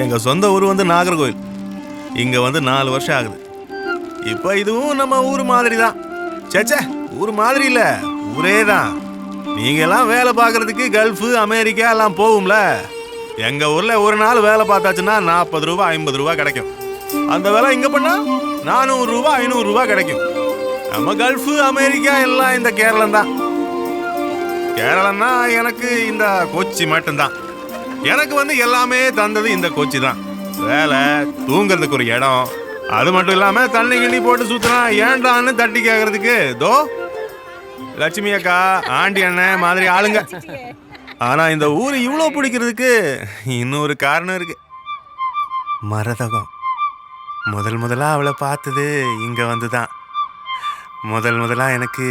எங்கள் சொந்த ஊர் வந்து நாகர்கோவில். இங்கே வந்து 4 வருஷம் ஆகுது. இப்போ இதுவும் நம்ம ஊர் மாதிரி தான். சேச்சே, ஊர் மாதிரி இல்லை, ஊரே தான். நீங்கள்லாம் வேலை பார்க்குறதுக்கு கல்ஃபு அமெரிக்கா எல்லாம் போகும்ல. எங்கள் ஊரில் ஒரு நாள் வேலை பார்த்தாச்சுன்னா 40 ரூபா 50 ரூபா கிடைக்கும். அந்த வேலை இங்கே பண்ணால் 400 ரூபா 500 ரூபா கிடைக்கும். நம்ம கல்ஃபு அமெரிக்கா எல்லாம் இந்த கேரளம் தான். கேரளம்னா எனக்கு இந்த கொச்சி மட்டும்தான். எனக்கு வந்து எல்லாமே தந்தது இந்த கொச்சி தான். வேலை, தூங்குறதுக்கு ஒரு இடம், அது மட்டும் இல்லாமல் தண்ணி கிண்ணி போட்டு சுற்றினா ஏண்டான்னு தட்டி கேட்கறதுக்கு தோ லட்சுமி அக்கா, ஆண்டி அண்ணன் மாதிரி ஆளுங்க. ஆனால் இந்த ஊர் இவ்வளோ பிடிக்கிறதுக்கு இன்னொரு காரணம் இருக்கு. மரதகம். முதலாக அவளை பார்த்தது இங்கே வந்து தான். முதலாக எனக்கு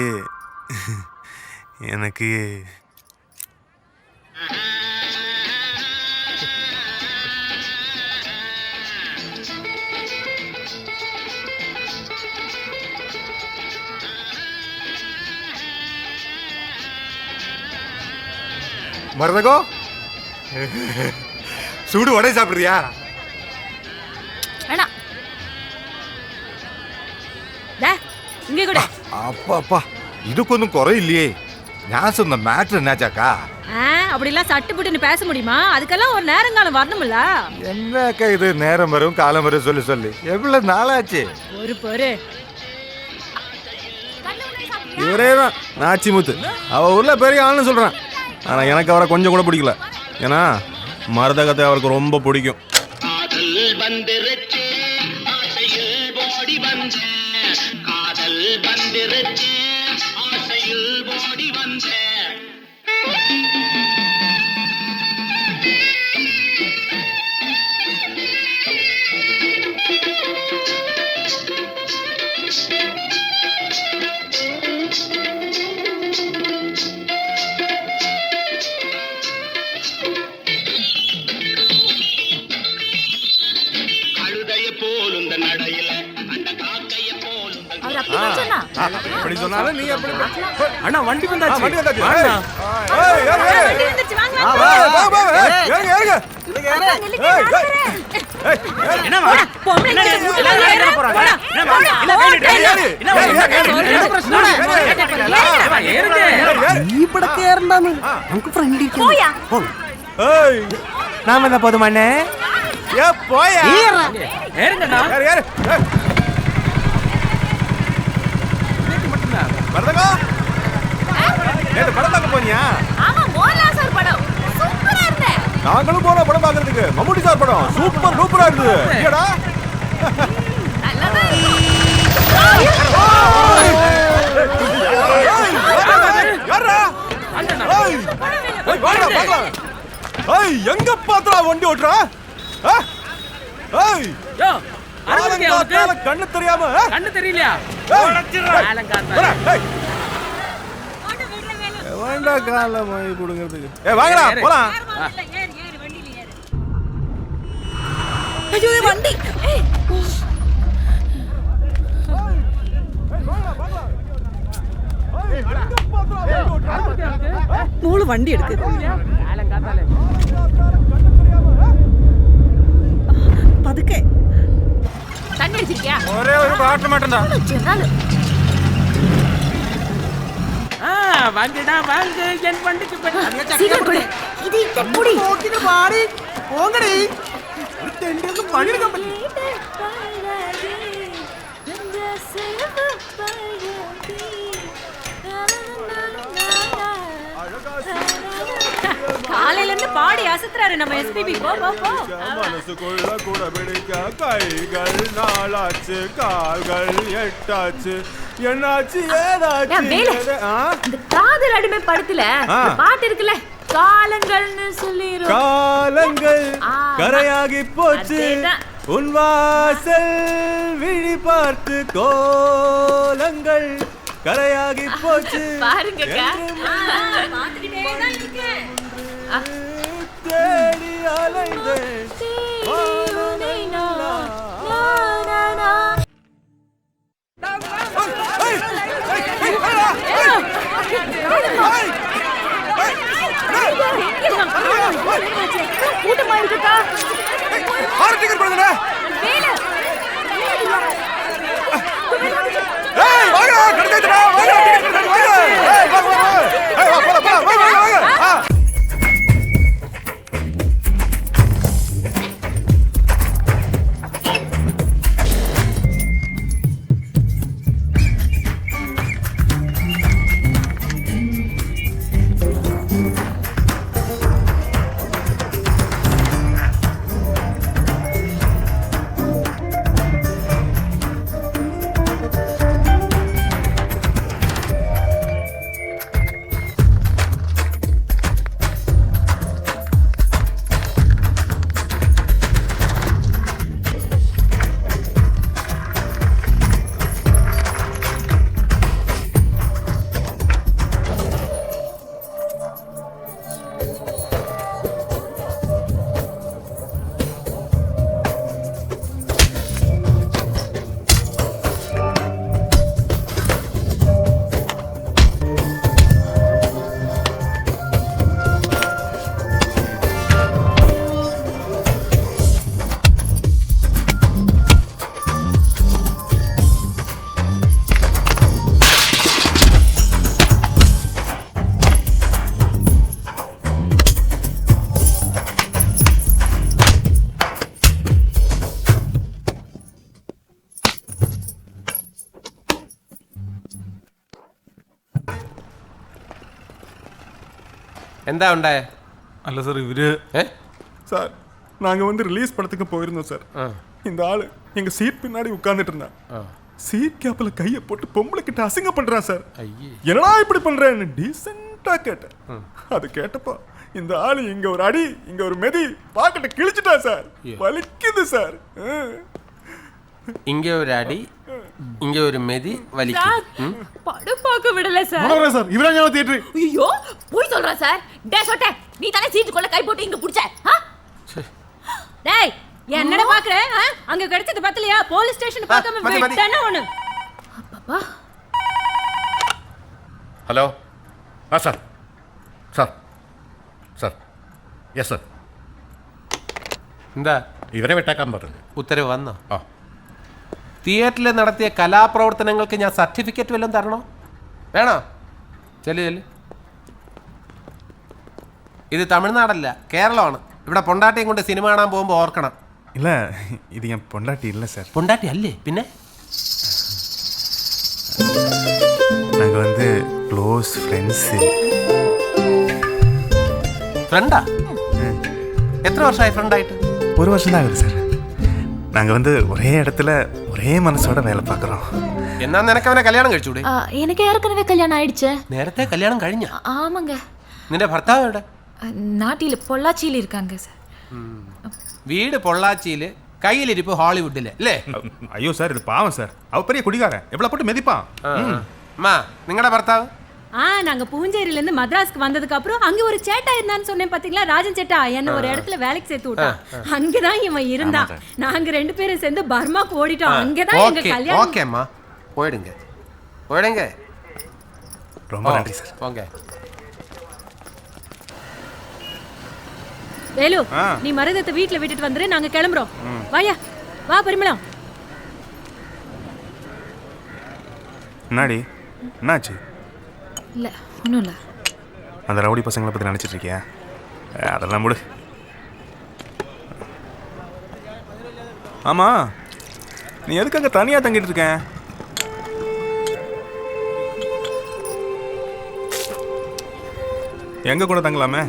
மருதகம், சூடு வடை சாப்பிடுறியா? வேணாம். இங்கே கூட. அப்பா, இதுக்கு ஒன்றும் குறை இல்லையே. நான் சொன்ன மேட்ரு என்னாச்சாக்கா? அப்படிலாம் சட்டு புட்டுன்னு பேச முடியுமா? அதுக்கெல்லாம் ஒரு நேரங்காலம் வரணும்ல. என்னக்கா இது நேரம் வரும் காலம் வரும் சொல்லி எவ்வளவு நாளாச்சு? பொறு. இவரே தான் நாச்சிமுத்து. அவ ஊர்ல பெரிய ஆள்னு சொல்றான். ஆனா எனக்கு அவரை கொஞ்சம் கூட பிடிக்கல. ஏன்னா மரதகத்தை அவருக்கு ரொம்ப பிடிக்கும். அப்படி சொன்னாலும் நீ அப்படி அண்ணா வண்டி வந்தாச்சு. வண்டி வந்தாச்சு. நாம என்ன போதுமாண்ணே? போயா மரதகம், நேத்து படம் பார்க்க போனியா? ஆமா, மோகன்லால் சார் படம் சூப்பரா இருந்தது. நாங்களும் போன படம் பார்க்கிறதுக்கு. மம்முட்டி சார் படம் சூப்பர் டூப்பரா இருந்தது. ஏடா நல்லதா எங்க பாத்திரா வண்டி ஓட்டுறா? கண்ணு தெரியாம கண்ணு தெரியலையா? வேண்டா கால மொழி கொடுங்கிறதுக்கு. வாங்கடா போலாம். ஐயோ வண்டி. மூளை வண்டி எடுக்கு. பதுக்கே தண்ணி அடிச்சிருக்கியா? ஒரே ஒரு பாட்டில் மட்டும்தான். வாங்கடா வாங்க, என் வண்டிக்கு சீக்கிரம் கொடு. இது இந்த புடி போக்கிட்டு பாடி போங்கடி. ஒரு தெண்டக்கு பணிடு கம்பெனி. காலையில இருந்து பாடி அசத்துறாரு நம்ம எஸ்பிபி. போ போ போ. மனசுக்குள்ள கூட பிடிக்க கைகள் நாளாச்சு, கால்கள் எட்டாச்சு, என்னாச்சு ஏதாச்சு. இந்த காதல் அடிமை படத்துல பாட்டு இருக்குல்ல, காலங்கள்னு சொல்லிரும். காலங்கள் கரையாகி போச்சு, உன் வாசல் விழி பார்த்து கோலங்கள் கரையாகி போச்சு. பாருங்கக்கா, பாத்துக்கிட்டே தான் இருக்கேன். தேடி அலைந்தேன் கூட்டமா இருக்குக்கா. ஆறு டிக்கெட் கொடுங்க. வேலு ஏய் வாங்க கடைக்குடா வாங்க டிக்கெட் கொடுங்க வாங்க. ஏய் வாங்க வாங்க. ஏய் வா போலாம் போலாம் வாங்க வாங்க. എന്താ ഉണ്ടായേ? அல்ல சார் இவரு சார் நாங்கள் வந்து ரிலீஸ் படத்துக்கு போயிருந்தோம் சார். இந்த ஆள் எங்கள் சீட் பின்னாடி உட்கார்ந்துட்டு இருந்தான். சீட் கேப்பில் கையை போட்டு பொம்பளை கிட்ட அசிங்க பண்ணுறான் சார். என்னடா இப்படி பண்ணுறேன்னு டீசெண்டாக கேட்டேன். அது கேட்டப்போ இந்த ஆள் இங்கே ஒரு அடி இங்கே ஒரு மெதி பாக்கெட்டை கிழிச்சிட்டா சார். வலிக்குது சார். இங்கே ஒரு அடி இங்கே ஒரு மெதி வலிக்குது. படம் பார்க்க விடல சார். Sir இவராங்க theatre. ஐயோ போய் சொல்றா சார். டேய் சொட்டே நீ தானே சீட்டுக்குள்ள கை போட்டு இங்க புடிச்ச. டேய் என்னடா பாக்குற? அங்க கிடைச்சது பத்தலையா? போலீஸ் ஸ்டேஷன் பார்க்காம விட்டேன்னா ஒண்ணு. அப்பா ഹലോ ആ sir sir sir yes sir എന്താ ഇവരെ വിട്ടേക്കാൻ പറഞ്ഞു. ഉത്തരവ് വന്നോ? ആ തിയേറ്ററിൽ നടത്തിയ കലാപ്രവർത്തനങ്ങൾക്ക് ഞാൻ സർട്ടിഫിക്കറ്റ് വല്ലതും തരണോ? വേണോ? ചെല്ലു ചെല്ലു. ഇത് തമിഴ്നാടല്ല, കേരളമാണ്. ഇവിടെ പൊണ്ടാട്ടിയും കൊണ്ട് സിനിമ കാണാൻ പോകുമ്പോൾ ഓർക്കണം. இல்லை இது என் பொண்டாட்டி இல்லை சார். പൊണ്ടാട്ടി അല്ലേ പിന്നെ? நாங்கள் வந்து க்ளோஸ் ஃப்ரெண்ட்ஸு. ഫ്രണ്ടാ? എത്ര വർഷമായി ഫ്രണ്ടായിട്ട്? ஒரு வருஷம் தான் ஆகுது சார். நாங்கள் வந்து ஒரே இடத்துல ஒரே மனசோட வேலை பார்க்குறோம். എന്നാ നിനക്ക് അവനെ കല്യാണം കഴിച്ചൂടെ? எனக்கு ஏற்கனவே கல்யாணம் ஆயிடுச்சு. നേരത്തെ കല്യാണം കഴിഞ്ഞ? ஆமாங்க. നിന്റെ ഭർത്താവ് എവിടെ? நாட்டில பொள்ளாச்சியில் இருக்காங்க சார். വീട് പൊള്ളാച്ചിയിൽ, കയ്യിലിരിപ്പ് ഹോളിവുഡില് അല്ലേ? ஐயோ சார் இது பாவம் சார். அவ பெரிய குடிகாரன். எவ்வளோ போட்டு மிதிப்பான். அம்மா നിങ്ങളുടെ ഭർത്താവ്? நாங்க பூஞ்சேரியில இருந்து மദ്രാஸ்க்கு வந்ததுக்கு அப்புறம் அங்க ஒரு சேட்டா இருந்தான்னு சொன்னேன் பாத்தீங்களா, ராஜன் சேட்டா. என்ன ஒரு இடத்துல வேலைக்கு சேர்த்து விட்டான். அங்கதான் இவன் இருந்தான். நாங்க ரெண்டு பேரும் சேர்ந்து பர்மாக்கு ஓடிட்டோம். அங்கதான் எங்க கல்யாணம். ஓகே அம்மா போயிடுங்க போயிடுங்க. ரொம்ப நன்றி சார். போங்க. வேலு நீ மருதத்தை வீட்டுல விட்டுட்டு வந்துரு. நாங்க கிளம்புறோம். வாயா வா பரிமளம். என்னாடி என்னாச்சு? இல்ல ஒன்றும் இல்லை. அந்த ரவுடி பசங்களை பற்றி நினச்சிட்டு இருக்கியா? அதெல்லாம் முடு. ஆமாம் நீ எதுக்கு அங்கே தனியாக தங்கிட்டு இருக்கேன்? எங்கள் கூட தங்கலாமே.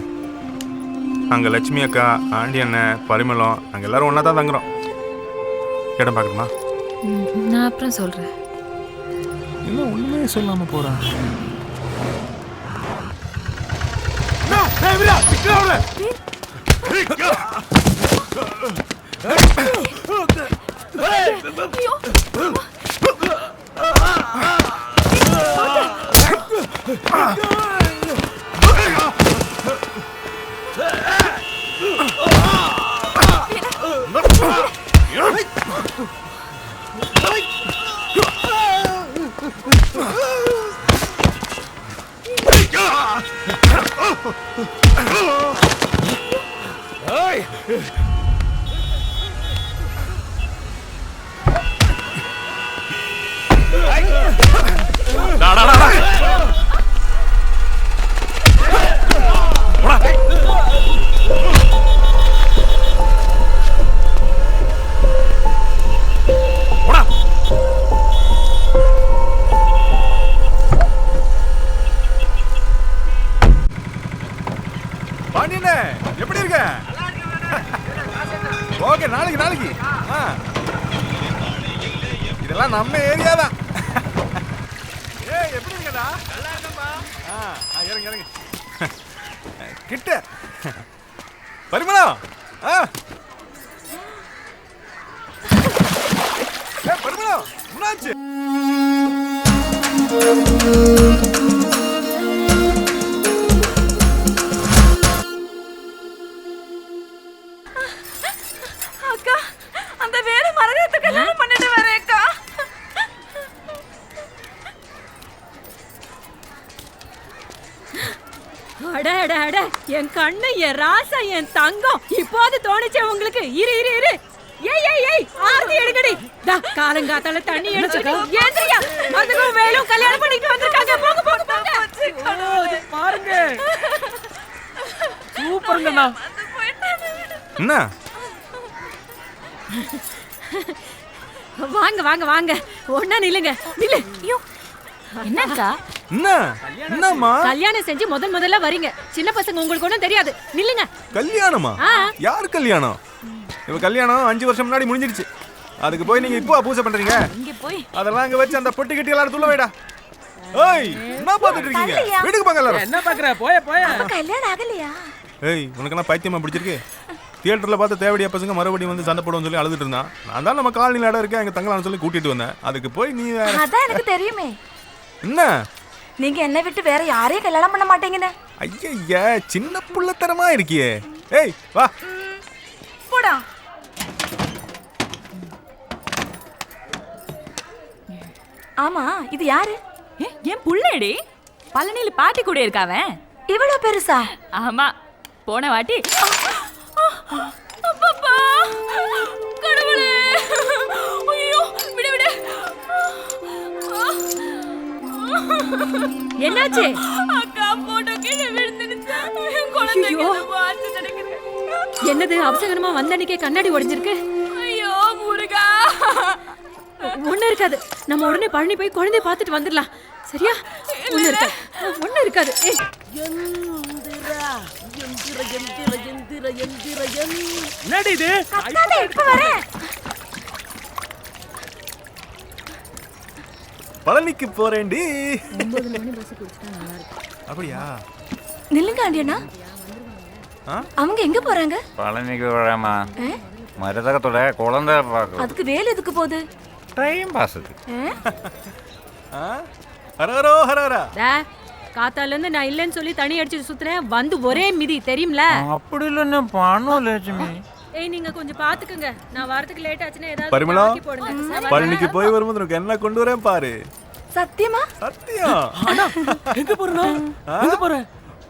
அங்கே லட்சுமி அக்கா, ஆண்டி அண்ணன், பரிமளம், அங்கே எல்லோரும் ஒன்றா தான் தங்குறோம். இடம் பார்க்கணுமா? நான் அப்புறம் சொல்கிறேன். இன்னும் ஒன்றுமே சொல்லாமல் போகிறான். பாண்டியண்ணே எப்படி இருக்க? ஓகே, நாளைக்கு இதெல்லாம் நம்ம ஏரியா தான். ஏய், எப்படி இருக்கடா? நல்லா இருக்கேன்பா. இறங்க கிட்ட பரிமளம். பரிமளம் என்னாச்சு? அக்கா, அந்த வேற மரணத்தை கல்யாணம் பண்ணிட்டு வரேன் அக்கா. அட அட அட, என் கண்ணு, என் ராசா, என் தங்கம். இப்போது தோணுச்சே உங்களுக்கு. இரு இரு இரு. ஏய் ஏய் ஏய், ஆர்த்தி எடுக்கடி. டா, காலங்காத்தால தண்ணி எடுத்துட்டு ஏந்திரியா. அதுவும் வேலும் கல்யாணம் பண்ணிட்டு வந்திருக்காங்க. போங்க போங்க போங்க. பாருங்க, சூப்பருங்கண்ணா. என்ன? வாங்க வாங்க வாங்க, ஒண்ணா நில்லுங்க. நில்லு. ஐயோ, என்னக்கா? என்னம்மா? கல்யாணம் செஞ்சு முதல்ல வரீங்க. சின்ன பசங்க உங்களுக்கு ஒண்ணும் தெரியாது. நில்லுங்க. கல்யாணமா? யார் கல்யாணம்? இவ கல்யாணம் 5 வருஷம் முன்னாடி முடிஞ்சிருச்சு. அதுக்கு போய் நீங்க இப்போ பூஜை பண்றீங்க? இங்க போய் அதெல்லாம் அங்க வச்சு அந்த பொட்டி கட்டி எல்லாரும் துள்ள வைடா. ஏய், என்ன பாத்துட்டு இருக்கீங்க? வீட்டுக்கு போங்க எல்லாரும். என்ன பாக்குற? போய கல்யாணம் ஆகலையா? ஏய், உனக்கு பைத்தியமா பிடிச்சிருக்கு? தியேட்டர்ல பார்த்து தேவடியா பசங்க மறுபடியும் வந்து சண்டை போடுவோம்னு சொல்லி அழுதுட்டு இருந்தான். நான் தான் நம்ம காலனில இடம் இருக்கேன், அங்க தங்கலாம்னு சொல்லி கூட்டிட்டு வந்தேன். அதுக்கு போய் நீ அதான் எனக்கு தெரியுமே. என்ன? நீங்க என்ன விட்டு வேற யாரையும் கல்யாணம் பண்ண மாட்டீங்கன்னு. ஐயா, சின்ன புள்ளத்தனமா இருக்கியே. ஏய், வா போடா. ஆமா, இது யாரு? என் புள்ளடி பழனியில பாட்டி கூட இருக்காவன். இவ்வளவு பெருசா? ஆமா, போன வாட்டி. அப்பப்பா, கடவுளே, ஐயோ, விடு விடு. என்னாச்சு? அக்கா போட்டோ கீழே விழுந்துடுச்சு. குழந்தைக்கு வாட்சி நடக்குது. என்னது, அவசரமா வந்த அன்னைக்கே கண்ணாடி உடைஞ்சிருக்கு. ஐயோ முருகா. ஒண்ணு இருக்காது. நம்ம உடனே பழனி போய் குழந்தைய பார்த்துட்டு வந்துடலாம். சரியா? ஒண்ணு இருக்காது. ஏய், என்னடி இது? அக்காடா, இப்ப வரேன். பழனிக்கு போறேன்டி. அப்படியா? நில்லுங்க ஆண்டியண்ணா. அவங்க எங்க போறாங்க? பழனிக்கு வரேம்மா. மருதகத்தோட குழந்தை பார்க்க. அதுக்கு வேலை எதுக்கு போகுது? டைம் பாஸுக்கு. ஹரஹரோ ஹரஹரா. காத்தால இருந்து நான் இல்லைன்னு சொல்லி தண்ணி அடிச்சு சுத்துறேன், வந்து ஒரே மிதி தெரியும்ல. அப்படி இல்லைன்னு பண்ணும் லட்சுமி. ஏய், நீங்க கொஞ்சம் பாத்துக்குங்க. நான் வரதுக்கு லேட் ஆச்சுன்னா ஏதாவது பரிமளா, ஆக்கி போடுங்க. பழனிக்கு போய் வரும்போது உனக்கு என்ன கொண்டு வரேன் பாரு. சத்தியமா? சத்தியம். அண்ணா, எங்க போறனா? எங்க போற?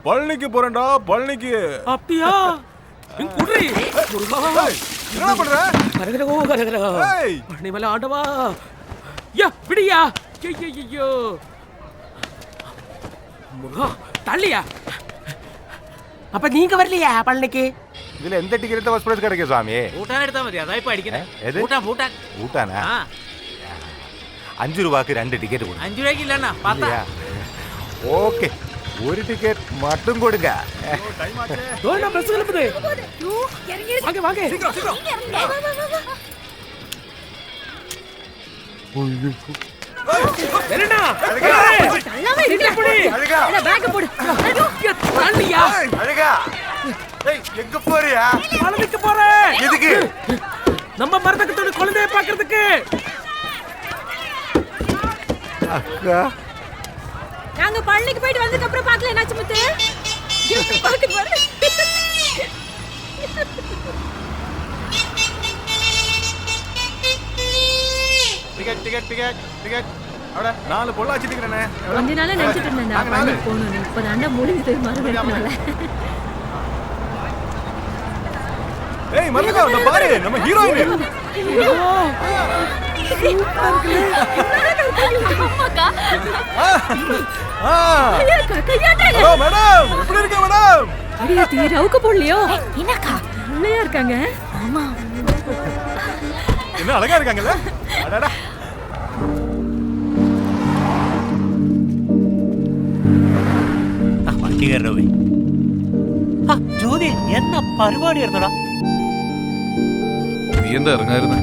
பழனிக்கு போறேன்டா, பழனிக்கு. அப்படியா? எங்க குடுறி? என்ன பண்ற? கரகரோ. ஏய், பழனி மலை ஆண்டவா. யா, விடியா. ஐயோ. முருகா, தள்ளியா. அப்ப நீங்க வரலையா பழனிக்கு? இதுல எந்த டிக்கெட் ஃபர்ஸ்ட் பிரைஸ் கிடைக்கும் சாமி? ஊட்டான எடுத்தா மதியா, அதான் இப்ப அடிக்கிறேன். எது? ஊட்டான். ஊட்டானா? 5 ரூபாய்க்கு 2 டிக்கெட் கொடு. 5 ரூபாய்க்கு இல்லன்னா பார்த்தா. ஓகே, ஒரு டிக்கெட் மட்டும் கொடுங்க. தோனா பஸ் கிளம்புது. வாங்க வாங்க. சீக்கிரம் சீக்கிரம். என்னடா? எல்லாமே இருக்கு. அழகா. என்ன பேக் போடு. தள்ளியா. அழகா. ஏய், எங்க போறியா? பழனிக்கு போறேன். எதுக்கு? நம்ம மருதகத்தோட குழந்தையை பார்க்கிறதுக்கு. அக்கா, நாங்க பழனிக்கு போயிட்டு வந்ததுக்கு அப்புறம் பார்க்கல. என்னாச்சு முத்து? எப்படி பார்க்க பாரு. Ticket ticket ticket ticket. அட 4 பொள்ளாச்சி டிக்கெட்னே. கொஞ்ச நாளா நினைச்சிட்டு இருந்தேன் நான் பழனிக்கு போகணும்னு. இப்போ அண்ணா முடிஞ்சது மறுபடியும். ஏய், மல்லிகா, அந்த பாரு, நம்ம ஹீரோயின். அம்மாக்கா. ஹலோ மேடம், எப்படி இருக்கீங்க மேடம்? அடியே, தீரவுக்கு போடலையோ? என்னக்கா? உள்ளையா இருக்காங்க. ஆமா. என்ன அழகா இருக்காங்கல்ல? அடடா. வண்டிக்காரவை ജ്യോതി എന്നാ പരിപാടിയായിരുന്നടാ? നീ എന്താ ഇറങ്ങായിരുന്നേ?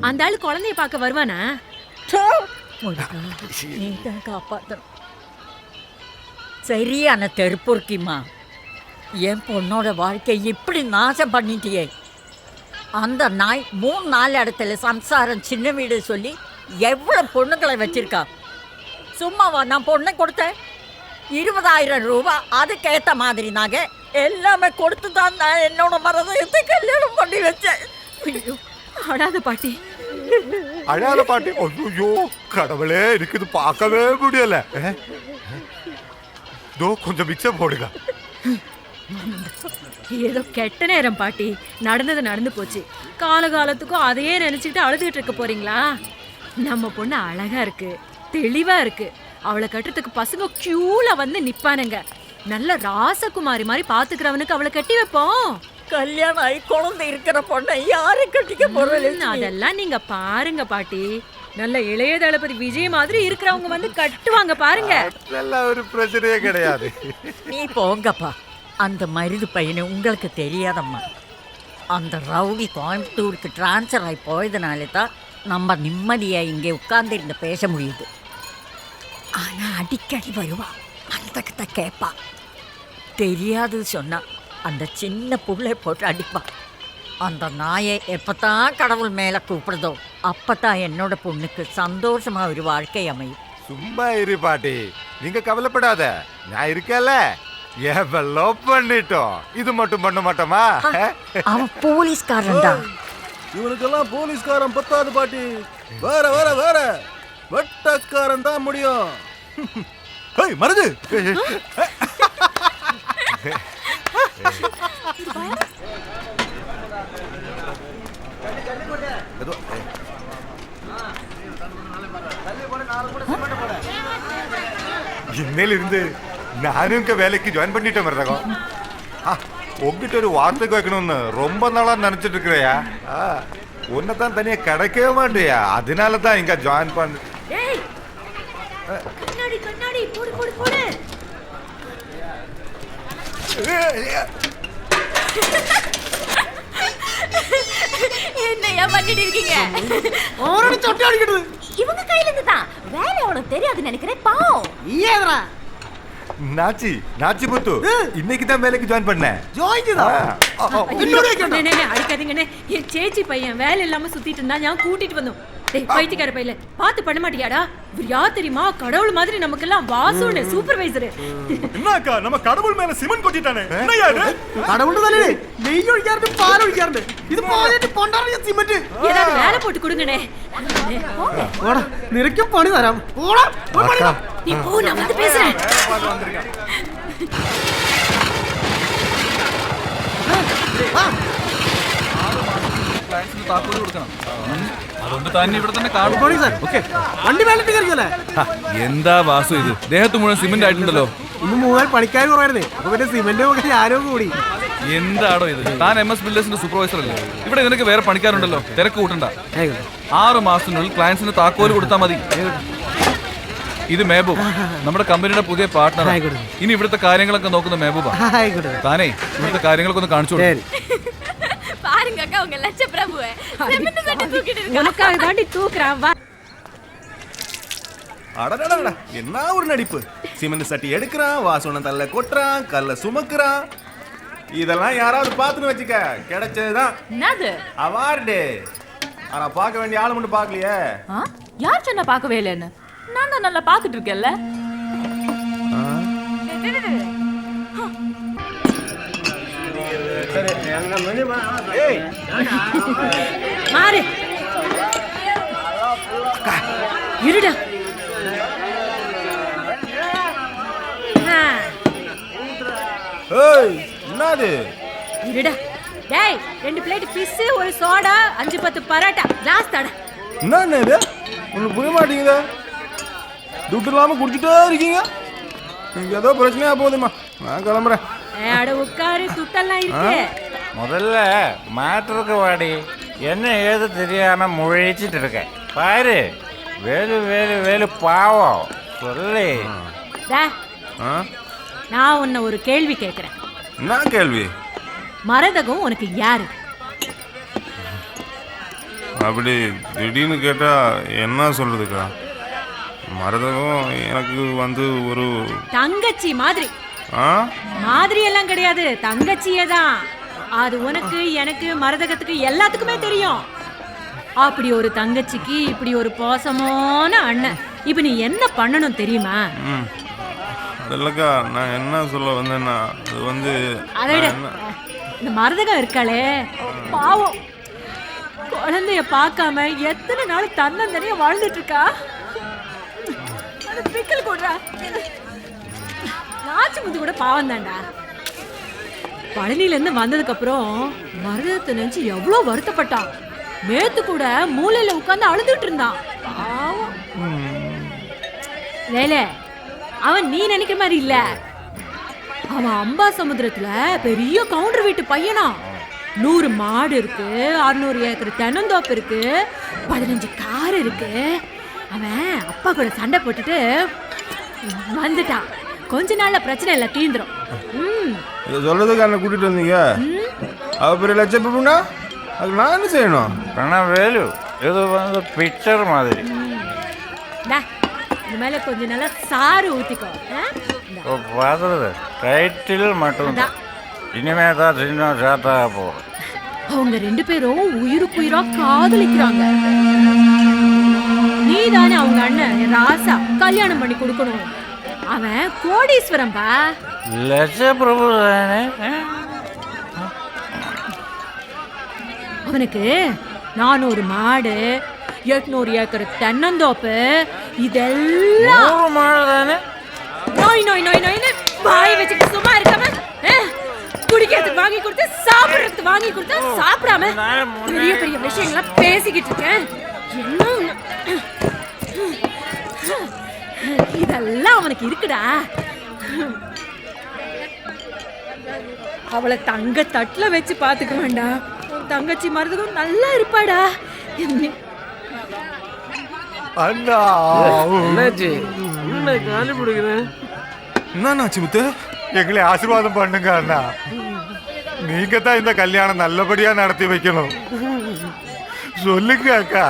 அந்த ஆளு குழந்தைய பார்க்க வருவானா? நீதான் காப்பாத்தணும். சரியான தெருப்பொருக்கிமா, என் பொண்ணோட வாழ்க்கை இப்படி நாசம் பண்ணிட்டியே. அந்த நாய் 3-4 இடத்துல சம்சாரம் சின்ன வீடு சொல்லி எவ்வளவு பொண்ணுங்களை வச்சிருக்கா. சும்மாவா நான் பொண்ணை கொடுத்தேன்? 20,000 ரூபாய் அதுக்கேற்ற மாதிரி நகை எல்லாமே கொடுத்து தான் நான் என்னோட மரதயத்தை கல்யாணம் பண்ணி வச்சேன். ஐயோ, அழாத பாட்டி. அழாத பாட்டி. ஐயோ கடவுளே, எனக்கு இது பார்க்கவே முடியல. கொஞ்சம் மிச்சம் போடுங்க. ஏதோ கெட்ட நேரம் பாட்டி. நடந்தது நடந்து போச்சு. காலகாலத்துக்கும் அதையே நினைச்சுக்கிட்டு அழுதுகிட்டு இருக்க போறீங்களா? நம்ம பொண்ணு அழகா இருக்கு, தெளிவா இருக்கு. அவளை கட்டுறதுக்கு பசங்க கியூல வந்து நிப்பானுங்க. நல்ல ராசகுமாரி மாதிரி பாத்துக்கிறவனுக்கு அவளை கட்டி வைப்போம். கல்யாணம் ஆகி குழந்தை இருக்கிற பொண்ணை யாரு கட்டிக்க போறேன்? அதெல்லாம் நீங்க பாருங்க பாட்டி. நல்ல இளைய தளபதி விஜய் மாதிரி இருக்கிறவங்க வந்து கட்டுவாங்க பாருங்க. அதெல்லாம் ஒரு பிரச்சனையே கிடையாது. நீ போங்கப்பா. அந்த மருது பையனை உங்களுக்கு தெரியாதம்மா. அந்த ரவுடி கோயம்புத்தூருக்கு டிரான்ஸ்ஃபர் ஆகி போயதுனால தான் நம்ம நிம்மதியாக இங்கே உட்கார்ந்து பேச முடியுது. ஆனால் அடிக்கடி வருவா, அந்த கேட்பா. தெரியாது சொன்னா அந்த சின்ன புள்ளை போட்டு அடிப்பா. அந்த நாயை எப்பதான் கடவுள் மேலே கூப்பிடுதோ அப்பதான் என்னோட பொண்ணுக்கு சந்தோஷமா ஒரு வாழ்க்கை அமையும். சும்மா இரு பாட்டி, நீங்க கவலைப்படாத, நான் இருக்கல. எவ்வளோ பண்ணிட்டோம், இது மட்டும் பண்ண மாட்டோமா? அவன் போலீஸ்காரன் தான். இவனுக்கெல்லாம் போலீஸ்காரன் பத்தாது பாட்டி. வேற வேற வேற வெட்டக்காரன் தான் முடியும். மருது இன்னையிலிருந்து நானும் இங்க வேலைக்கு ஜாயின் பண்ணிட்டேன் மருதகம். உங்ககிட்ட ஒரு வார்த்தை கேட்கணும்னு ரொம்ப நாளா நினைச்சிட்டு இருக்கிறையா. உன்னைத்தான் தனியா கிடைக்கவே மாட்டியா, அதனால தான் இங்க ஜாயின் பண்ண. கண்ணாடி கண்ணாடி போடு போடு போடு. என்னையா பண்ணிட்டு இருக்கீங்க? ஓரடி தொட்டி அடிக்குது. இவங்க கையில இருந்து தான் வேலை உனக்கு தெரியாது நினைக்கிறேன். பாவம். ஏதுடா நாச்சி நாச்சி புத்து இன்னைக்கு தான் வேலைக்கு ஜாயின் பண்ணேன். அடிக்காதீங்கண்ணே. என் சேச்சி பையன் வேலை இல்லாம சுத்திட்டு இருந்தா நான் கூட்டிட்டு வந்தோம். பைத்தியக்கார பையில பார்த்து பண்ண மாட்டியாடா? இவர் யார் தெரியுமா? கடவுள் மாதிரி நமக்கெல்லாம் வாசுன்னு சூப்பர்வைசர். என்னக்கா நம்ம கடவுள் மேல சிமெண்ட் கொட்டிட்டானே. என்னையா இது? கடவுள் தானே, நெய் ஒழிக்காரு பால் ஒழிக்காரு. இது பாலிட்டு பொண்டாரிய சிமெண்ட். ஏதாவது வேலை போட்டு கொடுங்கண்ணே. போடா, நிரக்க பணி தராம். போடா போடா. நீ போ, நான் வந்து பேசுறேன். എന്താ വാസു ഇത്? ദേഹത്ത് മുഴുവൻ സിമെന്റ് ആയിട്ടുണ്ടല്ലോ. ഇന്ന് 3 പണിക്കാർ കുറവായിരുന്നേ. അപ്പൊ പിന്നെ സിമെന്റ് ആരോ കൂടി. എന്താടോ ഇത്? താൻ MS ബിൽഡേഴ്സിന്റെ സൂപ്പർവൈസർ അല്ലേ? ഇവിടെ നിനക്ക് വേറെ പണിക്കാരുണ്ടല്ലോ, തിരക്ക് കൂട്ടണ്ട. 6 മാസത്തിനുള്ളിൽ ക്ലയൻസിന് താക്കോല് കൊടുത്താൽ മതി. ഇത് മെഹബൂബ്, നമ്മുടെ കമ്പനിയുടെ പുതിയ പാർട്ട്ണർ. ഇനി ഇവിടുത്തെ കാര്യങ്ങളൊക്കെ നോക്കുന്ന മെഹബൂബാ. താനേ ഇവിടുത്തെ കാര്യങ്ങളൊക്കെ ഒന്ന് കാണിച്ചു കൊടുക്കും. பாருங்க அக்கா உங்க லட்ச பிரபுவை செம்மண்ணு சட்டி தூக்கிட்டு இருக்காங்க. உனக்காக தாண்டி தூக்குறான் வா. அடடடடா, என்ன ஒரு நடிப்பு! சிமெண்ட் சட்டி எடுக்கிறான், வாசனை தள்ள கொட்டுறான், கல்ல சுமக்குறான். இதெல்லாம் யாராவது பார்த்துன்னு வச்சுக்க, கிடைச்சதுதான் என்னது அவார்டு. ஆனா பார்க்க வேண்டிய ஆளு மட்டும் பார்க்கலையே. யார் சொன்ன பார்க்கவே இல்லைன்னு? நான் தான் நல்லா பார்த்துட்டு இருக்கேன்ல. மாறு இருடா. ஏய், என்னது? இருடா. டேய், 2 பிளேட் ஃபிஷ், ஒரு சோடா, 5-10 பரோட்டா, கிளாஸ் தட. என்ன இது? உங்களுக்கு புரிய மாட்டேங்குதா? துட்டு இல்லாம குடிச்சிட்டே இருக்கீங்க. இங்க ஏதோ பிரச்சனையா போகுதுமா, நான் கிளம்புறேன். அட உட்காரு, துட்டெல்லாம் இருக்கு. முதல்ல மேட்டருக்கு வாடி. என்ன ஏது தெரியாம முழிச்சிட்டு இருக்கேன் பாரு. வேலு வேலு வேலு பாவம் சொல்லி. நான் உன்னை ஒரு கேள்வி கேட்கிறேன். என்ன கேள்வி? மரதகம் உனக்கு யாரு? அப்படி திடீர்னு கேட்டா என்ன சொல்றதுக்கா? மரதகம் எனக்கு வந்து ஒரு தங்கச்சி மாதிரி. மாதிரி எல்லாம் கிடையாது, தங்கச்சியே தான். அது உனக்கு, எனக்கு, மரதகத்துக்கு எல்லாத்துக்குமே தெரியும். அப்படி ஒரு தங்கச்சிக்கு இப்படி ஒரு பாசமான அண்ணன். இப்ப நீ என்ன பண்ணணும் தெரியுமா? இல்லக்கா, நான் என்ன சொல்ல வந்தேன்னா, அது வந்து அதோட இந்த மரதகம் இருக்காளே பாவம், குழந்தைய பார்க்காம எத்தனை நாள் தன்னந்தனியா வாழ்ந்துட்டு இருக்கா. பிக்கல் கொடுறா, நாச்சு முந்து கூட பாவம் தான்டா. பழனில இருந்து வந்ததுக்கு அப்புறம் மரதத்தை நினைச்சு எவ்வளவு வருத்தப்பட்டான். நேத்து கூட மூலையில உட்கார்ந்து அழுதுட்டு இருந்தான் பாவம். வேலை அவன் நீ நினைக்கிற மாதிரி இல்ல. அவன் அம்பா சமுத்திரத்துல பெரிய கவுண்டர் வீட்டு பையனா. 100 மாடு இருக்கு, 600 ஏக்கர் தென்னந்தோப்பு இருக்கு, 15 கார் இருக்கு. அவன் அப்பா கூட சண்டை போட்டுட்டு வந்துட்டான். கொஞ்ச நாள்ல பிரச்சனை இல்லை, தீந்துரும். இதை சொல்றதுக்கு என்ன கூட்டிட்டு வந்தீங்க? அவ பெரிய லட்சம், அதுக்கு நான் என்ன செய்யணும்? வேலு இது வந்து பிக்சர் மாதிரி. இது மேல கொஞ்ச நாளா சாறு ஊத்திக்கோ. பார்த்துருது டைட்டில் மட்டும்தான். இனிமே தான் சின்ன சேத்தா போகிறோம். அவங்க 2 பேரும் உயிருக்கு உயிரா காதலிக்கிறாங்க. நீ தானே அவங்க அண்ணன் ராசா கல்யாணம் பண்ணி கொடுக்கணும். அவன் கோடீஸ்வரம்பா. லட்ச பிரபு தானே. அவனுக்கு 400 மாடு, 800 ஏக்கர் தென்னந்தோப்பு, இதெல்லாம் மாடு தானே. நோய் நோய் நோய் நோய்னு வாய் வச்சுட்டு சும்மா இருக்காம, குடிக்கிறதுக்கு வாங்கி கொடுத்து, சாப்பிடுறதுக்கு வாங்கி கொடுத்து சாப்பிடாம பெரிய பெரிய விஷயங்களா பேசிக்கிட்டு இருக்கேன். என்ன இதெல்லாம் அவனுக்கு இருக்குடா. அவளை தங்க தட்டுல வச்சு பாத்துக்க வேண்டாம். தங்கச்சி மருதுக்கும் நல்லா இருப்பாடா. அண்ணா என்னாச்சு? என்ன காலி பிடிக்கிறேன்? என்னாச்சு முத்து? எங்களை ஆசீர்வாதம் பண்ணுங்க அண்ணா. நீங்க தான் இந்த கல்யாணம் நல்லபடியா நடத்தி வைக்கணும். சொல்லுங்க அக்கா.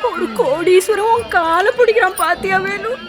ஒரு கோடீஸ்வரம் காலை பிடிக்கிறான் பாத்தியா வேணும்.